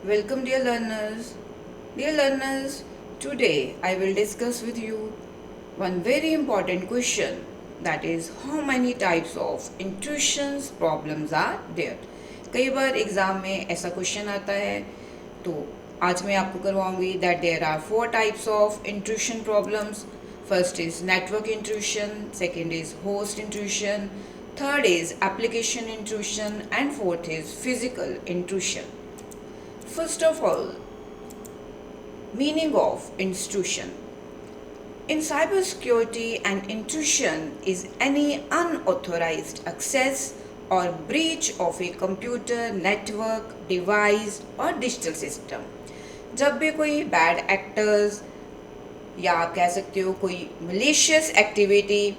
Welcome, dear learners. Dear learners, today I will discuss with you one very important question, that is, how many types of intuitions problems are there. कई बार exam में ऐसा question आता है, तो आज मैं आपको करवाऊंगी that there are four types of intuition problems. First is network intuition, second is host intuition, third is application intuition, and fourth is physical intuition. First of all, meaning of intuition. In cybersecurity, an intrusion is any unauthorized access or breach of a computer, network, device or digital system. जब भी कोई bad actors या आप कह सकते हो कोई malicious activity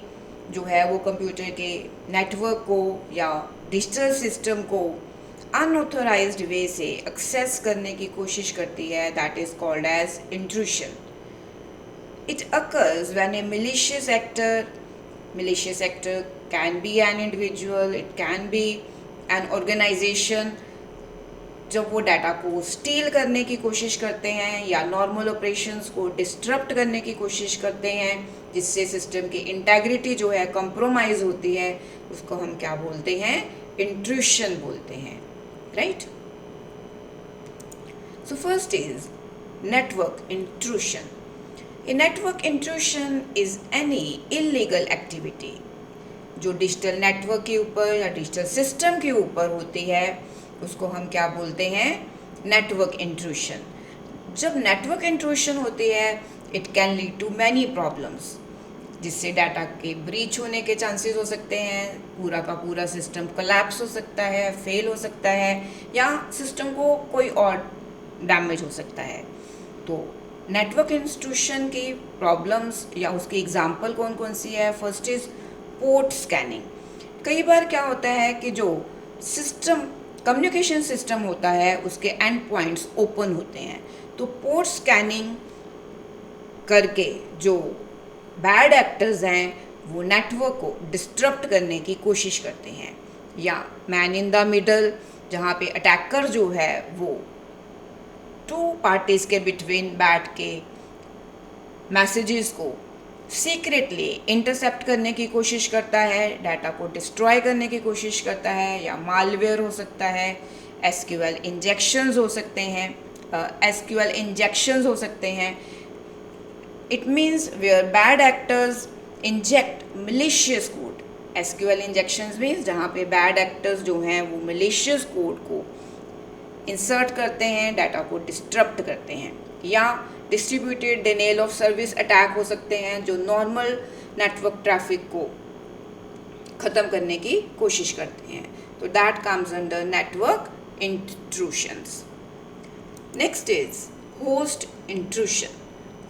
जो है वो कंप्यूटर के नेटवर्क को या डिजिटल सिस्टम को अनऑथोराइज्ड वे से एक्सेस करने की कोशिश करती है, that is called as intrusion. It occurs when a malicious actor can be an individual, it can be an organization, जब वो डाटा को स्टील करने की कोशिश करते हैं या नॉर्मल ऑपरेशंस को डिस्टरप्ट करने की कोशिश करते हैं, जिससे सिस्टम की इंटेग्रिटी जो है कंप्रोमाइज होती है, उसको हम क्या बोलते हैं? इंट्रूशन बोलते हैं, right? So first is network intrusion. A network intrusion is any illegal activity जो डिजिटल नेटवर्क के ऊपर या डिजिटल सिस्टम के ऊपर होती है, उसको हम क्या बोलते हैं? Network intrusion. जब नेटवर्क इंट्रूशन होती है, it can lead to many problems, जिससे डाटा के ब्रीच होने के चांसेस हो सकते हैं, पूरा का पूरा सिस्टम कोलैप्स हो सकता है, फेल हो सकता है, या सिस्टम को कोई और डैमेज हो सकता है. तो नेटवर्क इंस्टीट्यूशन की प्रॉब्लम्स या उसकी एग्जांपल कौन कौन सी है? First is port scanning. कई बार क्या होता है कि जो सिस्टम कम्युनिकेशन सिस्टम होता है उसके एंड पॉइंट्स ओपन होते हैं, तो पोर्ट स्कैनिंग करके जो बैड एक्टर्स हैं वो नेटवर्क को डिस्टरप्ट करने की कोशिश करते हैं. या मैन इन द मिडल, जहाँ पे अटैकर जो है वो टू पार्टीज के बिटवीन बैठ के मैसेजेस को सीक्रेटली इंटरसेप्ट करने की कोशिश करता है, डाटा को डिस्ट्रॉय करने की कोशिश करता है, या मालवेयर हो सकता है, एसक्यूएल इंजेक्शंस हो सकते हैं, हो सकते हैं. It means where bad actors inject malicious code. SQL injections means जहाँ पे बैड एक्टर्स जो हैं वो मिलिशियस कोड को इंसर्ट करते हैं, डाटा को डिस्टरप्ट करते हैं. या डिस्ट्रीब्यूटेड डिनेल ऑफ सर्विस अटैक हो सकते हैं, जो नॉर्मल नेटवर्क ट्रैफिक को ख़त्म करने की कोशिश करते हैं. तो that comes under network intrusions. Next is host intrusion.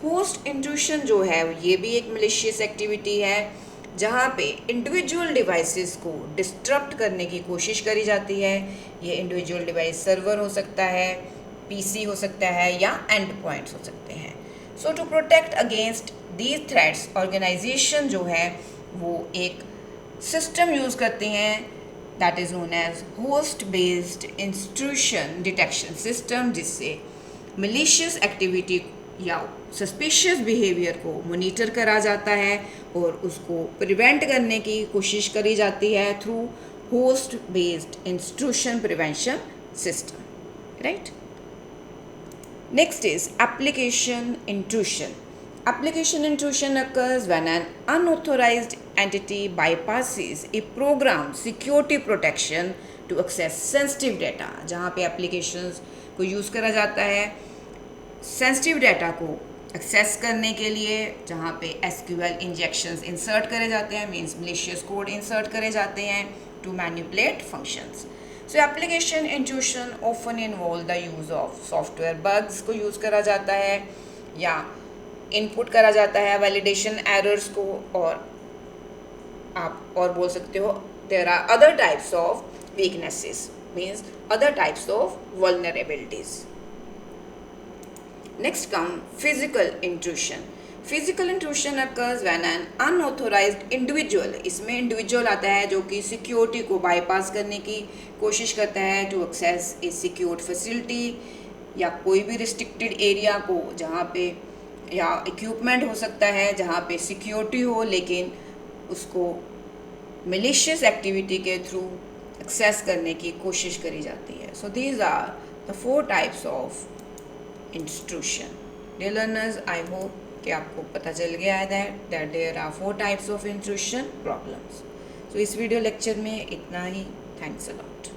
Host intrusion जो है ये भी एक मलिशियस एक्टिविटी है, जहाँ पे इंडिविजुअल डिवाइसेस को डिस्टरप्ट करने की कोशिश करी जाती है. ये इंडिविजुअल डिवाइस सर्वर हो सकता है, पीसी हो सकता है, या एंड पॉइंट्स हो सकते हैं. So to protect against these threats, organization जो है वो एक सिस्टम यूज़ करती हैं, that is known as host based intrusion detection system, जिससे मलिशियस एक्टिविटी या सस्पिशियस बिहेवियर को मॉनिटर करा जाता है और उसको प्रिवेंट करने की कोशिश करी जाती है through host based intrusion prevention system, right? Next is application intrusion. Application intrusion occurs when an unauthorized entity bypasses a program security protection to access sensitive data. जहाँ पे applications को यूज़ करा जाता है सेंसिटिव डाटा को access करने के लिए, जहाँ पे एसक्यूएल इंजेक्शंस इंसर्ट करे जाते हैं, मीन्स मलिशियस कोड इंसर्ट करे जाते हैं to manipulate functions. So application intrusion often involve the use of software bugs को यूज़ करा जाता है, या इनपुट करा जाता है वैलिडेशन एरर्स को, और आप और बोल सकते हो there are other types of weaknesses, means other types of vulnerabilities. Next come physical intrusion. Physical intrusion occurs when an unauthorized individual, इसमें individual आता है जो कि सिक्योरिटी को बाईपास करने की कोशिश करता है to access a secured facility, या कोई भी रिस्ट्रिक्टेड एरिया को जहाँ पे या इक्विपमेंट हो सकता है जहाँ पे सिक्योरिटी हो, लेकिन उसको मिलिशियस एक्टिविटी के थ्रू एक्सेस करने की कोशिश करी जाती है. So these are the 4 types of intrusion. Dear learners, I hope कि आपको पता चल गया है that there are 4 types of intrusion problems. So इस वीडियो लेक्चर में इतना ही. Thanks a lot.